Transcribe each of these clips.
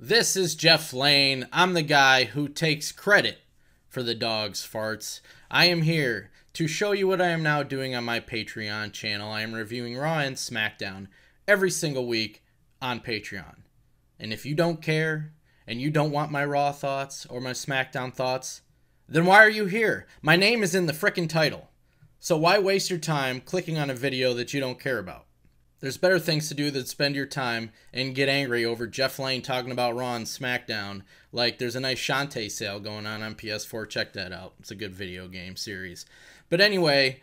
This is Jeff Lane. I'm the guy who takes credit for the dog's farts. I am here to show you what I am now doing on my Patreon channel. I am reviewing Raw and SmackDown every single week on Patreon. And if you don't care and you don't want my Raw thoughts or my SmackDown thoughts, then why are you here? My name is in the frickin' title. So why waste your time clicking on a video that you don't care about? There's better things to do than spend your time and get angry over Jeff Lane talking about Raw and SmackDown. Like, there's a nice Shantae sale going on PS4. Check that out. It's a good video game series. But anyway,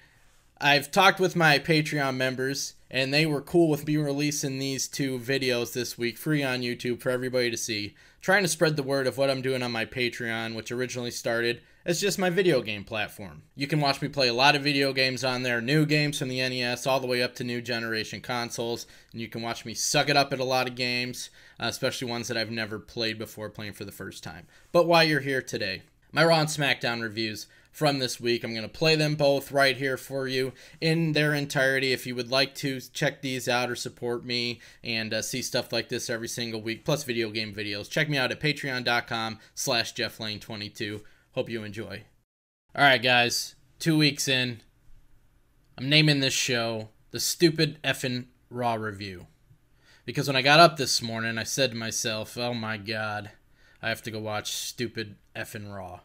I've talked with my Patreon members, and they were cool with me releasing these two videos this week, free on YouTube for everybody to see. Trying to spread the word of what I'm doing on my Patreon, which originally started as just my video game platform. You can watch me play a lot of video games on there, new games from the NES all the way up to new generation consoles, and you can watch me suck it up at a lot of games, especially ones that I've never played before playing for the first time. But while you're here today, my Raw and SmackDown reviews from this week, I'm going to play them both right here for you in their entirety. If you would like to check these out or support me and see stuff like this every single week, plus video game videos, check me out at patreon.com/JeffLane22. Hope you enjoy. Alright guys, 2 weeks in, I'm naming this show the Stupid Effin' Raw Review. Because when I got up this morning, I said to myself, oh my god, I have to go watch Stupid Effin' Raw.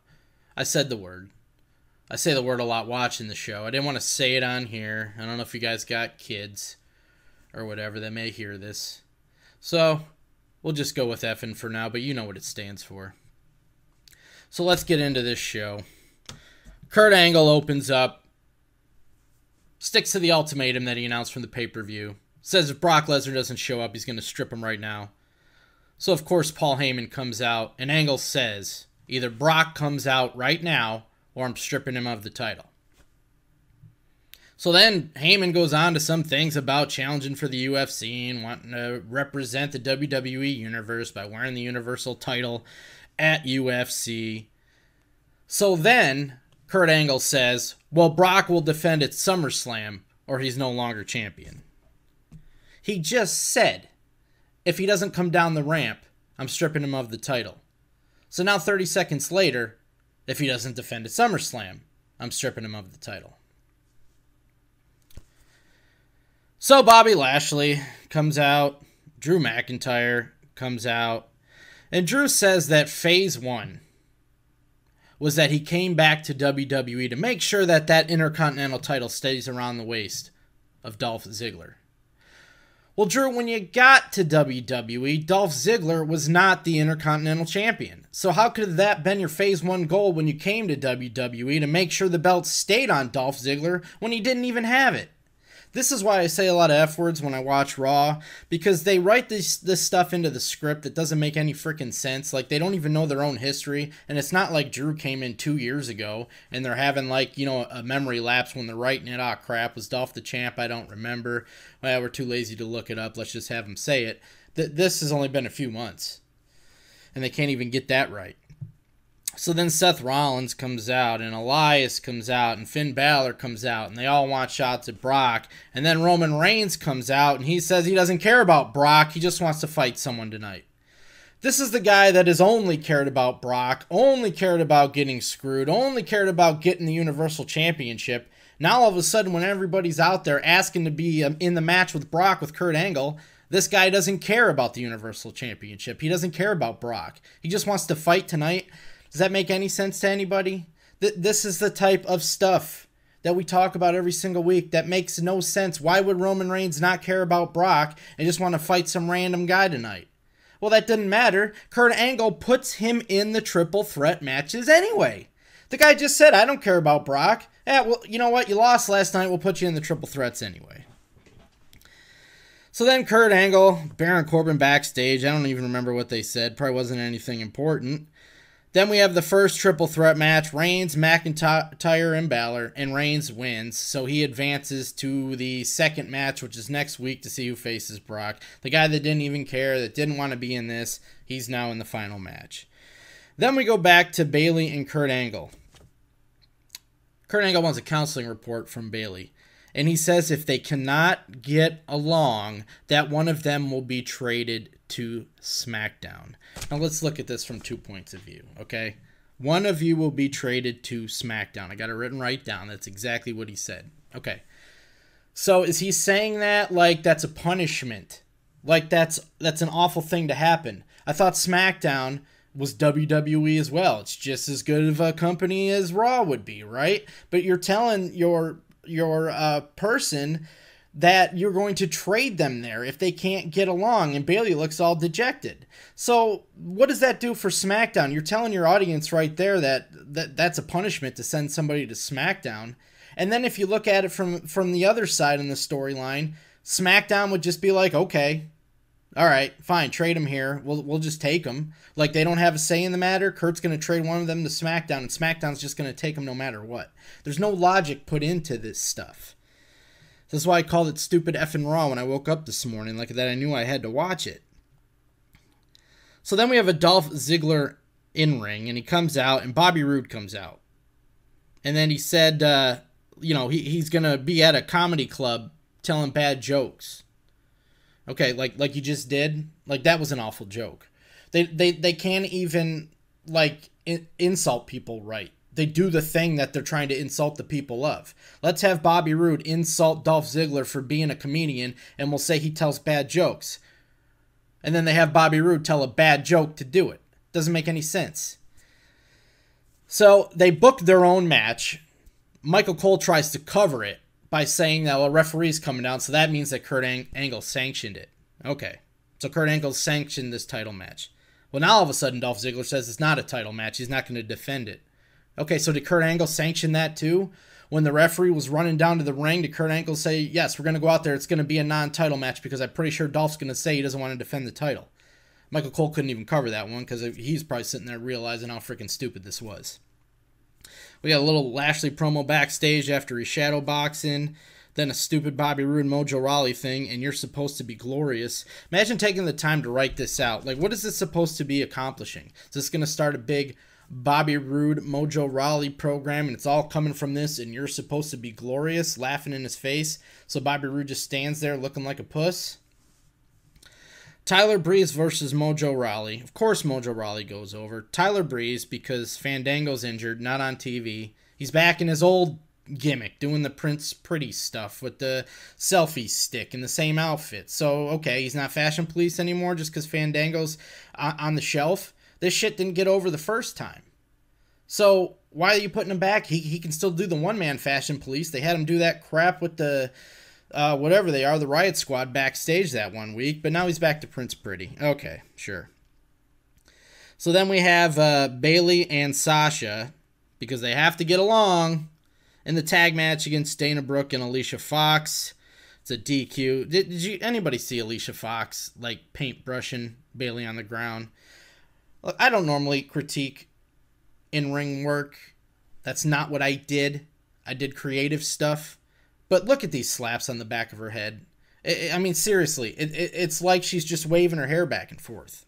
I said the word. I say the word a lot watching the show. I didn't want to say it on here. I don't know if you guys got kids or whatever that may hear this. So, we'll just go with effin' for now, but you know what it stands for. So let's get into this show. Kurt Angle opens up, sticks to the ultimatum that he announced from the pay-per-view. Says if Brock Lesnar doesn't show up, he's going to strip him right now. So of course Paul Heyman comes out, and Angle says, either Brock comes out right now, or I'm stripping him of the title. So then Heyman goes on to some things about challenging for the UFC and wanting to represent the WWE universe by wearing the Universal title at UFC. So then Kurt Angle says, well, Brock will defend at SummerSlam or he's no longer champion. He just said, if he doesn't come down the ramp, I'm stripping him of the title. So now 30 seconds later, if he doesn't defend at SummerSlam, I'm stripping him of the title. So Bobby Lashley comes out, Drew McIntyre comes out, and Drew says that phase one was that he came back to WWE to make sure that that Intercontinental title stays around the waist of Dolph Ziggler. Well, Drew, when you got to WWE, Dolph Ziggler was not the Intercontinental Champion. So how could that have been your phase one goal when you came to WWE to make sure the belt stayed on Dolph Ziggler when he didn't even have it? This is why I say a lot of F words when I watch Raw, because they write this stuff into the script that doesn't make any freaking sense. Like, they don't even know their own history, and it's not like Drew came in 2 years ago, and they're having, like, you know, a memory lapse when they're writing it. Ah, crap, was Dolph the champ? I don't remember. Well, we're too lazy to look it up. Let's just have them say it. This has only been a few months, and they can't even get that right. So then Seth Rollins comes out, and Elias comes out, and Finn Balor comes out, and they all want shots at Brock. And then Roman Reigns comes out, and he says he doesn't care about Brock, he just wants to fight someone tonight. This is the guy that has only cared about Brock, only cared about getting screwed, only cared about getting the Universal Championship. Now all of a sudden, when everybody's out there asking to be in the match with Brock with Kurt Angle, this guy doesn't care about the Universal Championship. He doesn't care about Brock. He just wants to fight tonight. Does that make any sense to anybody? This is the type of stuff that we talk about every single week that makes no sense. Why would Roman Reigns not care about Brock and just want to fight some random guy tonight? Well, that doesn't matter. Kurt Angle puts him in the triple threat matches anyway. The guy just said, I don't care about Brock. Yeah, well, you know what? You lost last night. We'll put you in the triple threats anyway. So then Kurt Angle, Baron Corbin backstage. I don't even remember what they said. Probably wasn't anything important. Then we have the first triple threat match, Reigns, McIntyre, and Balor, and Reigns wins, so he advances to the second match, which is next week, to see who faces Brock. The guy that didn't even care, that didn't want to be in this, he's now in the final match. Then we go back to Bayley and Kurt Angle. Kurt Angle wants a counseling report from Bayley, And he says if they cannot get along, that one of them will be traded to SmackDown. Now let's look at this from 2 points of view, okay? One of you will be traded to SmackDown. I got it written right down. That's exactly what he said. Okay. So is he saying that like that's a punishment? Like that's an awful thing to happen? I thought SmackDown was WWE as well. It's just as good of a company as Raw would be, right? But you're telling your person that you're going to trade them there if they can't get along, and Bayley looks all dejected. So what does that do for SmackDown? You're telling your audience right there that's a punishment to send somebody to SmackDown. And then if you look at it from the other side in the storyline, SmackDown would just be like, okay, all right, fine, trade them here. We'll just take them. Like, they don't have a say in the matter. Kurt's going to trade one of them to SmackDown, and SmackDown's just going to take them no matter what. There's no logic put into this stuff. This is why I called it stupid effing Raw when I woke up this morning, like that I knew I had to watch it. So then we have a Dolph Ziggler in-ring, and he comes out, and Bobby Roode comes out. And then he said, he's going to be at a comedy club telling bad jokes. Okay, like you just did? Like, that was an awful joke. They can't even, insult people right. They do the thing that they're trying to insult the people of. Let's have Bobby Roode insult Dolph Ziggler for being a comedian, and we'll say he tells bad jokes. And then they have Bobby Roode tell a bad joke to do it. Doesn't make any sense. So they booked their own match. Michael Cole tries to cover it by saying that, well, referee's coming down, so that means that Kurt Angle sanctioned it. Okay, so Kurt Angle sanctioned this title match. Well, now all of a sudden Dolph Ziggler says it's not a title match. He's not going to defend it. Okay, so did Kurt Angle sanction that too? When the referee was running down to the ring, did Kurt Angle say, yes, we're going to go out there, it's going to be a non-title match because I'm pretty sure Dolph's going to say he doesn't want to defend the title. Michael Cole couldn't even cover that one because he's probably sitting there realizing how freaking stupid this was. We got a little Lashley promo backstage after he shadow boxing, then a stupid Bobby Roode Mojo Raleigh thing, and you're supposed to be glorious. Imagine taking the time to write this out. Like, what is this supposed to be accomplishing? Is this going to start a big Bobby Roode Mojo Raleigh program, and it's all coming from this, and you're supposed to be glorious, laughing in his face, so Bobby Roode just stands there looking like a puss? Tyler Breeze versus Mojo Raleigh. Of course Mojo Raleigh goes over. Tyler Breeze, because Fandango's injured, not on TV. He's back in his old gimmick, doing the Prince Pretty stuff with the selfie stick in the same outfit. So, okay, he's not Fashion Police anymore just because Fandango's on the shelf. This shit didn't get over the first time. So, why are you putting him back? He can still do the one-man Fashion Police. They had him do that crap with the... whatever they are, the Riot Squad backstage that one week, but now he's back to Prince Pretty. Okay, sure. So then we have Bayley and Sasha, because they have to get along, in the tag match against Dana Brooke and Alicia Fox. It's a DQ. Did anybody see Alicia Fox, paintbrushing Bayley on the ground? Look, I don't normally critique in-ring work. That's not what I did. I did creative stuff. But look at these slaps on the back of her head. I mean, seriously, it's like she's just waving her hair back and forth.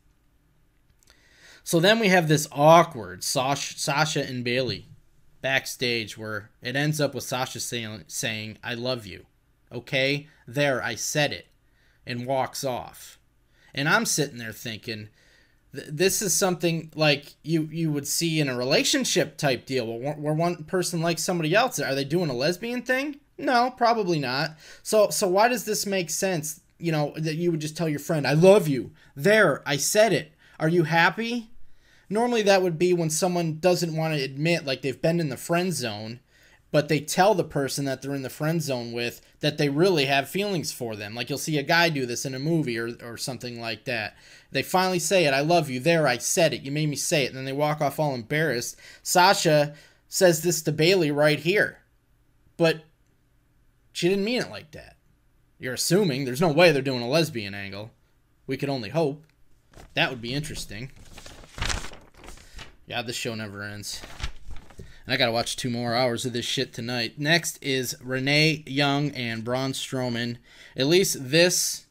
So then we have this awkward Sasha and Bayley backstage where it ends up with Sasha saying, I love you. Okay, there, I said it. And walks off. And I'm sitting there thinking, this is something like you would see in a relationship type deal where one person likes somebody else. Are they doing a lesbian thing? No, probably not. So why does this make sense, that you would just tell your friend, I love you. There, I said it. Are you happy? Normally that would be when someone doesn't want to admit they've been in the friend zone, but they tell the person that they're in the friend zone with that they really have feelings for them. Like you'll see a guy do this in a movie or something like that. They finally say it, I love you. There, I said it. You made me say it. And then they walk off all embarrassed. Sasha says this to Bayley right here. But she didn't mean it like that. You're assuming. There's no way they're doing a lesbian angle. We could only hope. That would be interesting. Yeah, this show never ends. And I gotta watch 2 more hours of this shit tonight. Next is Renee Young and Braun Strowman. At least this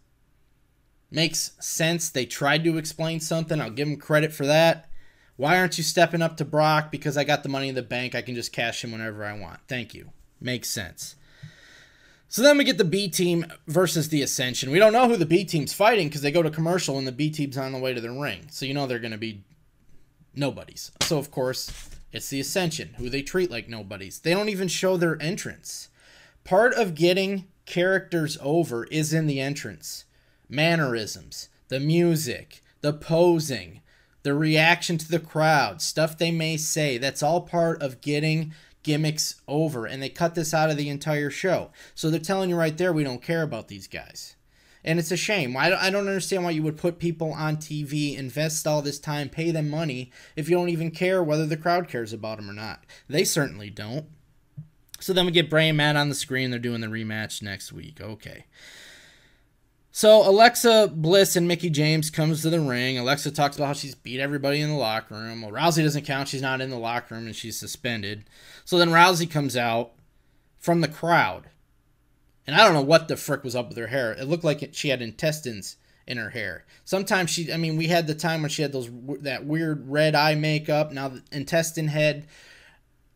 makes sense. They tried to explain something. I'll give them credit for that. Why aren't you stepping up to Brock? Because I got the money in the bank. I can just cash him whenever I want. Thank you. Makes sense. So then we get the B team versus the Ascension. We don't know who the B team's fighting because they go to commercial and the B team's on the way to the ring. So you know they're going to be nobodies. So of course, it's the Ascension, who they treat like nobodies. They don't even show their entrance. Part of getting characters over is in the entrance. Mannerisms, the music, the posing, the reaction to the crowd, stuff they may say. That's all part of getting gimmicks over, and they cut this out of the entire show. So they're telling you right there, we don't care about these guys. And it's a shame. I don't understand why you would put people on TV, invest all this time, pay them money, if you don't even care whether the crowd cares about them or not. They certainly don't. So then we get Bray and Matt on the screen. They're doing the rematch next week. Okay. So Alexa Bliss and Mickie James comes to the ring. Alexa talks about how she's beat everybody in the locker room. Well, Rousey doesn't count. She's not in the locker room and she's suspended. So then Rousey comes out from the crowd. And I don't know what the frick was up with her hair. It looked like she had intestines in her hair. Sometimes we had the time when she had that weird red eye makeup. Now the intestine head.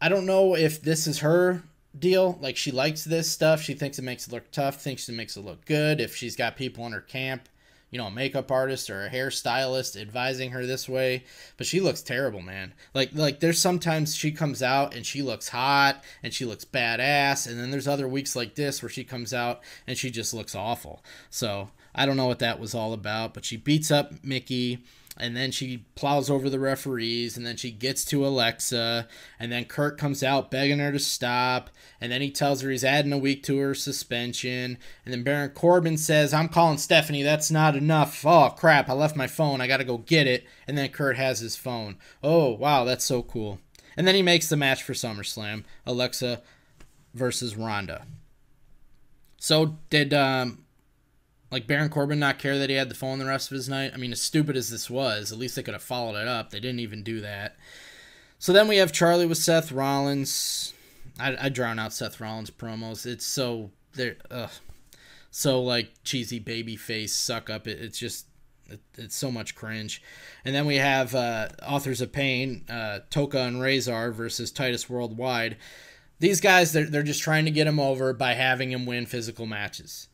I don't know if this is her deal. Like, she likes this stuff. She thinks it makes it look tough, thinks it makes it look good. If she's got people in her camp, you know, a makeup artist or a hairstylist advising her this way. But she looks terrible, man. Like there's sometimes she comes out and she looks hot and she looks badass, and then there's other weeks like this where she comes out and she just looks awful. So I don't know what that was all about, but she beats up Mickie, and then she plows over the referees, and then she gets to Alexa, and then Kurt comes out begging her to stop, and then he tells her he's adding a week to her suspension, and then Baron Corbin says, I'm calling Stephanie, that's not enough. Oh, crap, I left my phone, I gotta go get it, and then Kurt has his phone. Oh, wow, that's so cool. And then he makes the match for SummerSlam, Alexa versus Ronda. So, did Baron Corbin not care that he had the phone the rest of his night? I mean, as stupid as this was, at least they could have followed it up. They didn't even do that. So then we have Charlie with Seth Rollins. I drown out Seth Rollins promos. It's so like cheesy baby face suck up. It's so much cringe. And then we have Authors of Pain, Toka and Razor versus Titus Worldwide. These guys, they're just trying to get him over by having him win physical matches.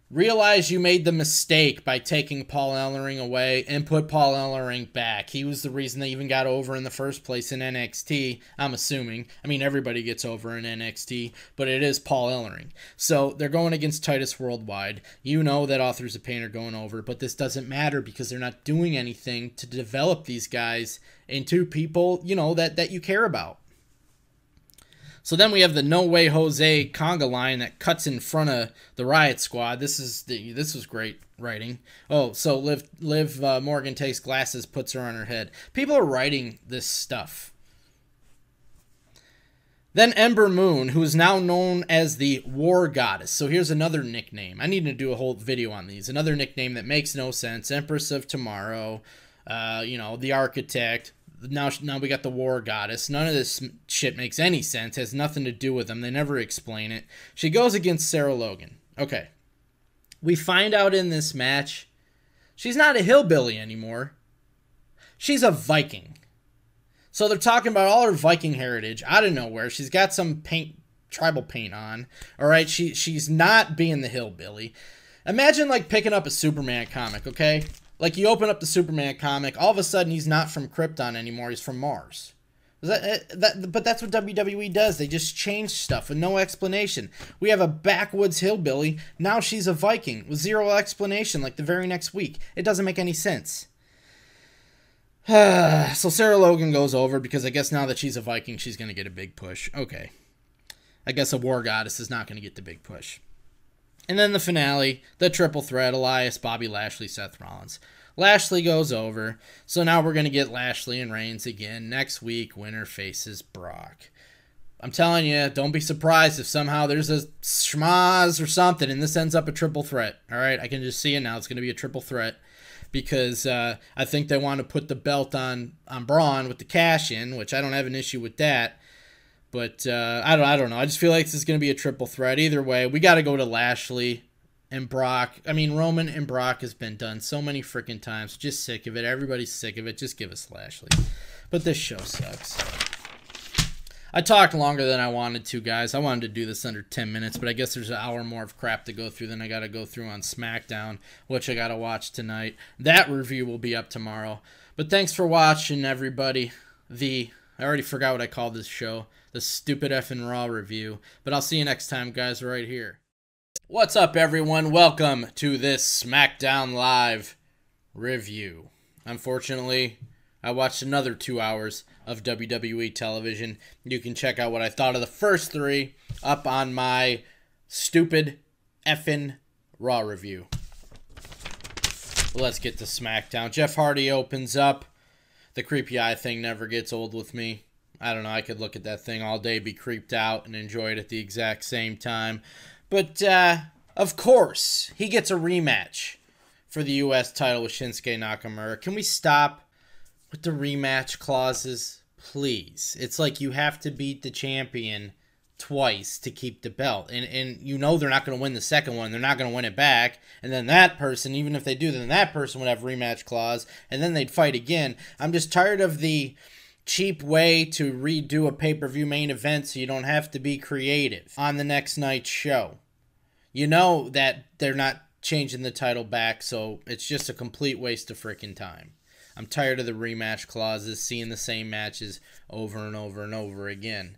Realize you made the mistake by taking Paul Ellering away and put Paul Ellering back. He was the reason they even got over in the first place in NXT, I'm assuming. I mean, everybody gets over in NXT, but it is Paul Ellering. So they're going against Titus Worldwide. You know that Authors of Pain are going over, but this doesn't matter because they're not doing anything to develop these guys into people, you know, that you care about. So then we have the No Way Jose conga line that cuts in front of the Riot Squad. This was great writing. Oh, so Liv Morgan takes glasses, puts her on her head. People are writing this stuff. Then Ember Moon, who is now known as the War Goddess. So here's another nickname. I need to do a whole video on these. Another nickname that makes no sense. Empress of Tomorrow. The Architect. Now we got the War Goddess. None of this shit makes any sense. Has nothing to do with them. They never explain it. She goes against Sarah Logan. Okay. We find out in this match, she's not a hillbilly anymore. She's a Viking. So they're talking about all her Viking heritage out of nowhere. She's got some tribal paint on. All right, she's not being the hillbilly. Imagine like picking up a Superman comic, okay? Like, you open up the Superman comic, all of a sudden he's not from Krypton anymore, he's from Mars. But that's what WWE does. They just change stuff with no explanation. We have a backwoods hillbilly, now she's a Viking with zero explanation like the very next week. It doesn't make any sense. So Sarah Logan goes over because I guess now that she's a Viking, she's going to get a big push. Okay. I guess a War Goddess is not going to get the big push. And then the finale, the triple threat, Elias, Bobby Lashley, Seth Rollins. Lashley goes over, so now we're going to get Lashley and Reigns again. Next week, winner faces Brock. I'm telling you, don't be surprised if somehow there's a schmaz or something and this ends up a triple threat. All right, I can just see it now. It's going to be a triple threat because I think they want to put the belt on Braun with the cash in, which I don't have an issue with that. But I don't know. I just feel like this is going to be a triple threat. Either way, we got to go to Lashley and Brock. I mean, Roman and Brock has been done so many freaking times. Just sick of it. Everybody's sick of it. Just give us Lashley. But this show sucks. I talked longer than I wanted to, guys. I wanted to do this under 10 minutes, but I guess there's an hour more of crap to go through than I got to go through on SmackDown, which I got to watch tonight. That review will be up tomorrow. But thanks for watching, everybody. I already forgot what I called this show. The stupid effing Raw review. But I'll see you next time, guys, right here. What's up, everyone? Welcome to this SmackDown Live review. Unfortunately, I watched another 2 hours of WWE television. You can check out what I thought of the first 3 up on my stupid effing Raw review. Let's get to SmackDown. Jeff Hardy opens up. The creepy eye thing never gets old with me. I don't know, I could look at that thing all day, be creeped out, and enjoy it at the exact same time. But, of course, he gets a rematch for the U.S. title with Shinsuke Nakamura. Can we stop with the rematch clauses, please? It's like you have to beat the champion twice to keep the belt. And you know they're not going to win the second one. They're not going to win it back. And then that person, even if they do, then that person would have a rematch clause. And then they'd fight again. I'm just tired of the cheap way to redo a pay-per-view main event so you don't have to be creative on the next night's show. You know that they're not changing the title back, so it's just a complete waste of freaking time. I'm tired of the rematch clauses, seeing the same matches over and over and over again.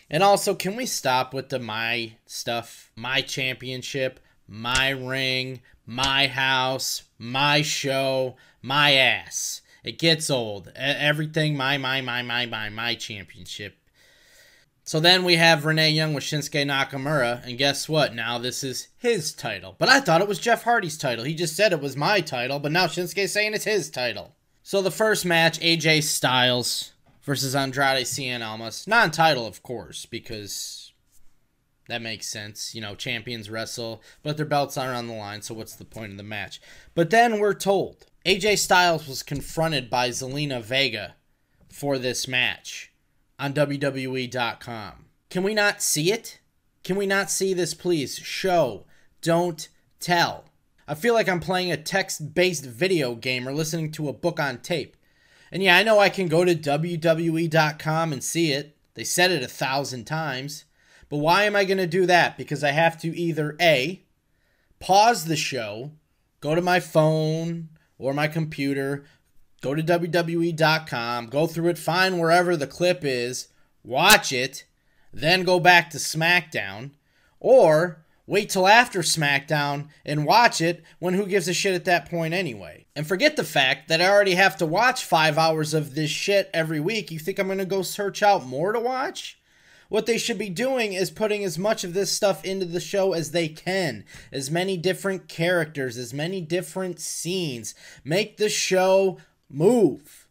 And also, can we stop with the my stuff? My championship, my ring, my house, my show, my ass. It gets old. Everything my championship. So then we have Renee Young with Shinsuke Nakamura, and guess what? Now this is his title. But I thought it was Jeff Hardy's title. He just said it was my title, but now Shinsuke's saying it's his title. So the first match, AJ Styles versus Andrade Cien Almas. Non-title, of course, because that makes sense. You know, champions wrestle, but their belts aren't on the line, so what's the point of the match? But then we're told AJ Styles was confronted by Zelina Vega for this match on WWE.com. Can we not see it? Can we not see this, please? Show, don't tell. I feel like I'm playing a text-based video game or listening to a book on tape. And yeah, I know I can go to WWE.com and see it. They said it 1,000 times. But why am I going to do that? Because I have to either A, pause the show, go to my phone or my computer, go to WWE.com, go through it, find wherever the clip is, watch it, then go back to SmackDown, or wait till after SmackDown and watch it when who gives a shit at that point anyway. And forget the fact that I already have to watch 5 hours of this shit every week. You think I'm going to go search out more to watch? What they should be doing is putting as much of this stuff into the show as they can. As many different characters, as many different scenes. Make the show move.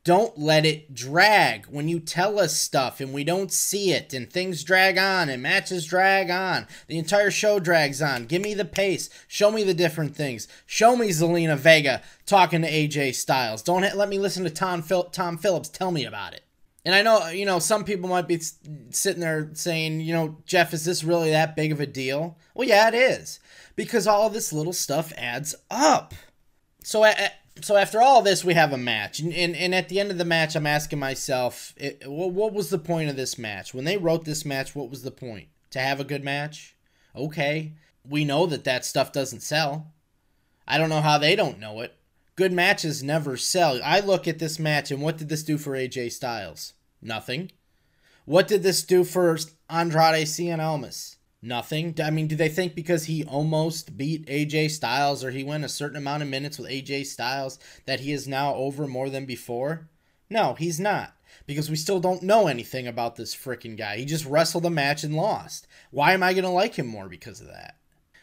Don't let it drag. When you tell us stuff and we don't see it and things drag on and matches drag on, the entire show drags on. Give me the pace. Show me the different things. Show me Zelina Vega talking to AJ Styles. Don't let me listen to Tom Phillips tell me about it. And I know, you know, some people might be sitting there saying, you know, Jeff, is this really that big of a deal? Well, yeah, it is. Because all of this little stuff adds up. So after all this, we have a match. And at the end of the match, I'm asking myself, what was the point of this match? When they wrote this match, what was the point? To have a good match? Okay. We know that stuff doesn't sell. I don't know how they don't know it. Good matches never sell. I look at this match, and what did this do for AJ Styles? Nothing. What did this do for Andrade Cien Almas? Nothing. I mean, do they think because he almost beat AJ Styles or he went a certain amount of minutes with AJ Styles that he is now over more than before? No, he's not. Because we still don't know anything about this freaking guy. He just wrestled a match and lost. Why am I going to like him more because of that?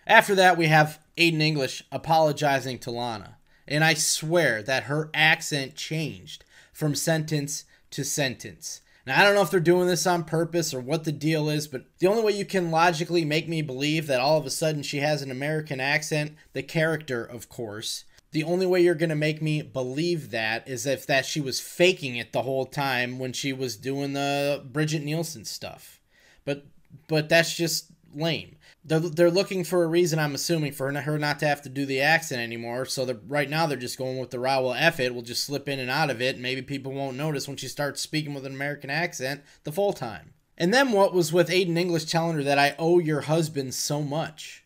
After that, we have Aiden English apologizing to Lana. And I swear that her accent changed from sentence to sentence. Now, I don't know if they're doing this on purpose or what the deal is, but the only way you can logically make me believe that all of a sudden she has an American accent, the character, of course, the only way you're going to make me believe that is if that she was faking it the whole time when she was doing the Bridget Nielsen stuff. But that's just lame. They're looking for a reason, I'm assuming, for her not to have to do the accent anymore. So right now they're just going with the route, well, F it, we'll just slip in and out of it. And maybe people won't notice when she starts speaking with an American accent the full time. And then what was with Aiden English telling her that I owe your husband so much?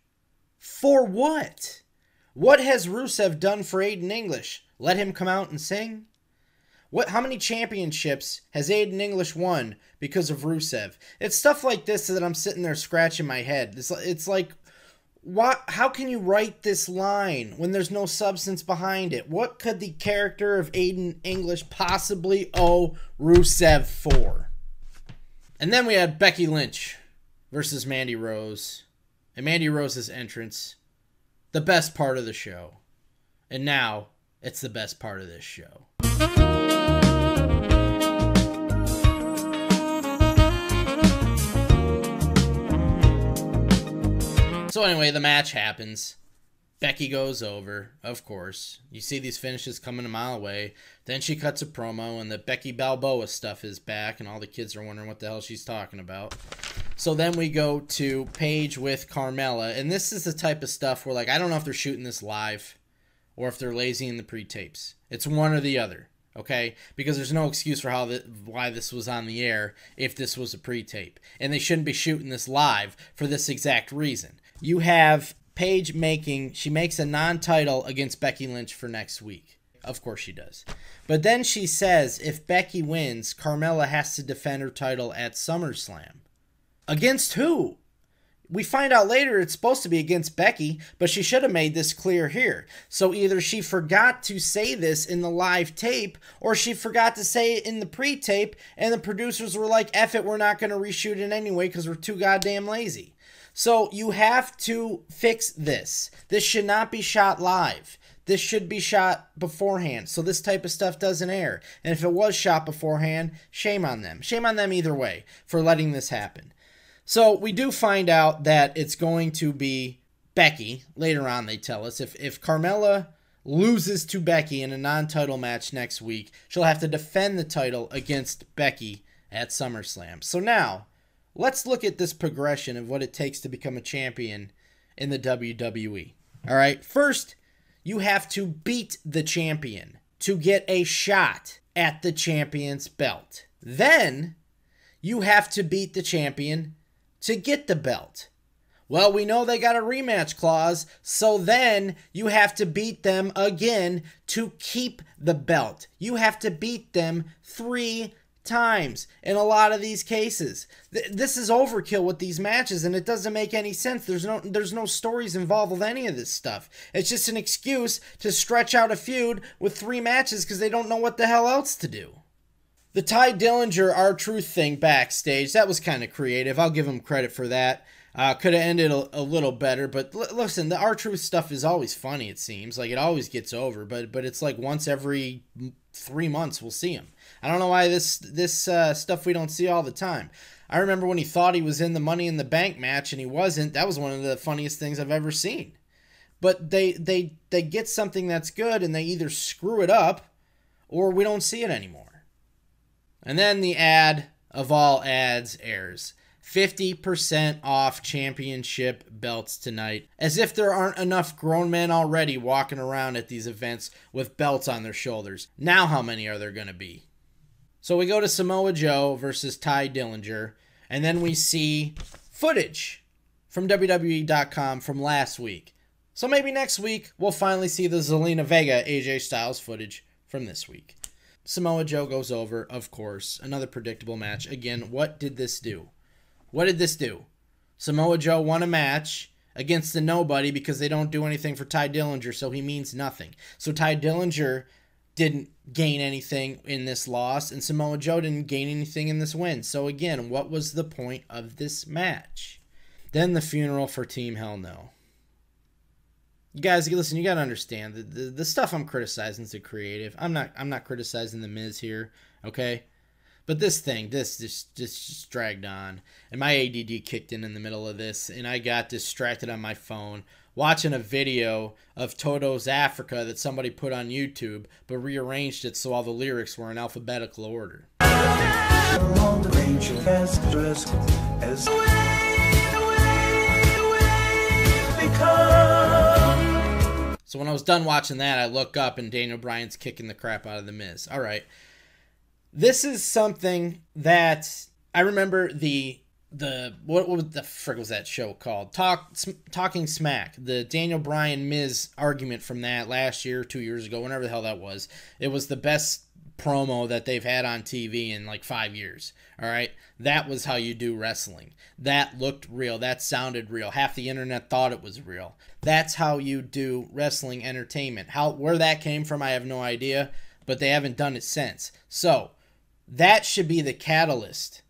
For what? What has Rusev done for Aiden English? Let him come out and sing? How many championships has Aiden English won because of Rusev? It's stuff like this that I'm sitting there scratching my head. It's like, how can you write this line when there's no substance behind it? What could the character of Aiden English possibly owe Rusev for? And then we had Becky Lynch versus Mandy Rose. And Mandy Rose's entrance, the best part of the show. And now, it's the best part of this show. So anyway, the match happens. Becky goes over, of course. You see these finishes coming a mile away. Then she cuts a promo, and the Becky Balboa stuff is back, and all the kids are wondering what the hell she's talking about. So then we go to Paige with Carmella, and this is the type of stuff where, like, I don't know if they're shooting this live or if they're lazy in the pre-tapes. It's one or the other, okay? Because there's no excuse for why this was on the air if this was a pre-tape. And they shouldn't be shooting this live for this exact reason. You have Paige she makes a non-title against Becky Lynch for next week. Of course she does. But then she says if Becky wins, Carmella has to defend her title at SummerSlam. Against who? We find out later it's supposed to be against Becky, but she should have made this clear here. So either she forgot to say this in the live tape, or she forgot to say it in the pre-tape, and the producers were like, F it, we're not going to reshoot it anyway because we're too goddamn lazy. So you have to fix this. This should not be shot live. This should be shot beforehand, so this type of stuff doesn't air. And if it was shot beforehand, shame on them. Shame on them either way for letting this happen. So we do find out that it's going to be Becky. Later on, they tell us. If Carmella loses to Becky in a non-title match next week, she'll have to defend the title against Becky at SummerSlam. So now, let's look at this progression of what it takes to become a champion in the WWE. All right, first, you have to beat the champion to get a shot at the champion's belt. Then, you have to beat the champion to get the belt. Well, we know they got a rematch clause, so then you have to beat them again to keep the belt. You have to beat them 3 times in a lot of these cases. This is overkill with these matches, and it doesn't make any sense. There's no stories involved with any of this stuff. It's just an excuse to stretch out a feud with 3 matches because they don't know what the hell else to do. The Ty Dillinger R-Truth thing backstage, that was kind of creative. I'll give him credit for that. Could have ended a little better, but listen, the R-Truth stuff is always funny, it seems. Like, it always gets over, but it's like once every 3 months we'll see him. I don't know why this stuff we don't see all the time. I remember when he thought he was in the Money in the Bank match and he wasn't. That was one of the funniest things I've ever seen. But they get something that's good and they either screw it up or we don't see it anymore. And then the ad of all ads airs. 50% off championship belts tonight. As if there aren't enough grown men already walking around at these events with belts on their shoulders. Now how many are there going to be? So we go to Samoa Joe versus Ty Dillinger. And then we see footage from WWE.com from last week. So maybe next week we'll finally see the Zelina Vega AJ Styles footage from this week. Samoa Joe goes over, of course. Another predictable match. Again, what did this do? What did this do? Samoa Joe won a match against a nobody because they don't do anything for Ty Dillinger, so he means nothing. So Ty Dillinger didn't gain anything in this loss, and Samoa Joe didn't gain anything in this win. So again, what was the point of this match? Then the funeral for Team Hell No. You guys, listen, you got to understand, the stuff I'm criticizing is the creative. I'm not criticizing The Miz here, okay? But this just dragged on. And my ADD kicked in the middle of this, and I got distracted on my phone watching a video of Toto's Africa that somebody put on YouTube, but rearranged it so all the lyrics were in alphabetical order. come. So when I was done watching that, I look up and Daniel Bryan's kicking the crap out of The Miz. All right. This is something that I remember what the frick was that show called? Talking Smack. The Daniel Bryan Miz argument from that last year, 2 years ago, whenever the hell that was. It was the best promo that they've had on TV in like 5 years. All right. That was how you do wrestling. That looked real. That sounded real. Half the internet thought it was real. That's how you do wrestling entertainment. Where that came from, I have no idea, but they haven't done it since. So that should be the catalyst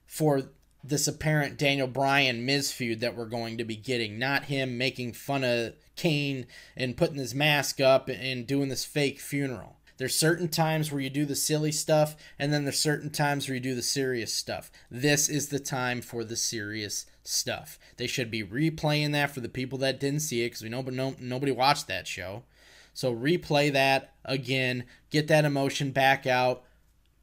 for this apparent Daniel Bryan Miz feud that we're going to be getting, not him making fun of Kane and putting his mask up and doing this fake funeral. There's certain times where you do the silly stuff, and then there's certain times where you do the serious stuff. This is the time for the serious stuff. They should be replaying that for the people that didn't see it, because we know nobody watched that show. So replay that again, get that emotion back out,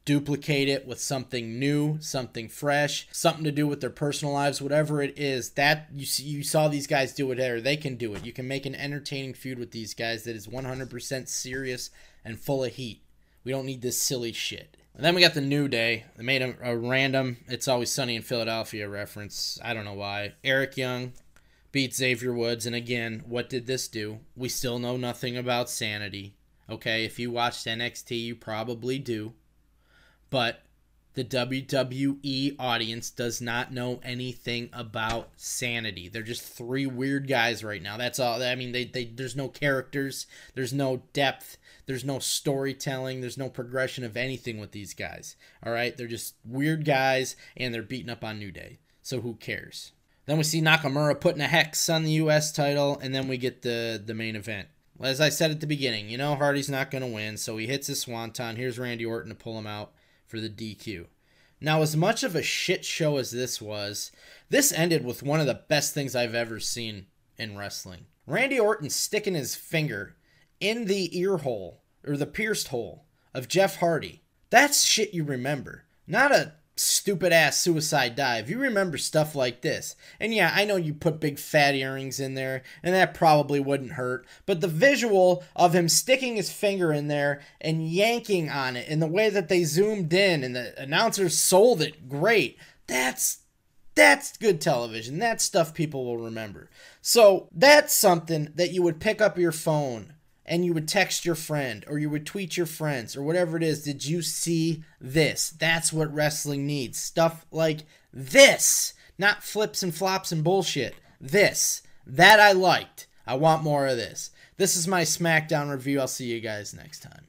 duplicate it with something new, something fresh, something to do with their personal lives, whatever it is. That you saw these guys do it there. They can do it. You can make an entertaining feud with these guys that is 100% serious and full of heat. We don't need this silly shit. And then we got the New Day. They made a random It's Always Sunny in Philadelphia reference. I don't know why. Eric Young beat Xavier Woods. And again, what did this do? We still know nothing about Sanity. Okay, if you watched NXT, you probably do. But the WWE audience does not know anything about Sanity. They're just three weird guys right now. That's all. I mean, there's no characters. There's no depth. There's no storytelling. There's no progression of anything with these guys. All right? They're just weird guys, and they're beating up on New Day. So who cares? Then we see Nakamura putting a hex on the U.S. title, and then we get the main event. As I said at the beginning, you know Hardy's not going to win, so he hits his swanton. Here's Randy Orton to pull him out for the DQ. Now, as much of a shit show as this was, this ended with one of the best things I've ever seen in wrestling. Randy Orton sticking his finger in the ear hole, or the pierced hole, of Jeff Hardy. That's shit you remember. Not a stupid-ass suicide dive. You remember stuff like this. And yeah, I know you put big fat earrings in there, and that probably wouldn't hurt, but the visual of him sticking his finger in there and yanking on it, and the way that they zoomed in, and the announcers sold it great, that's good television. That's stuff people will remember. So that's something that you would pick up your phone and you would text your friend, or you would tweet your friends, or whatever it is. Did you see this? That's what wrestling needs. Stuff like this. Not flips and flops and bullshit. This. That I liked. I want more of this. This is my SmackDown review. I'll see you guys next time.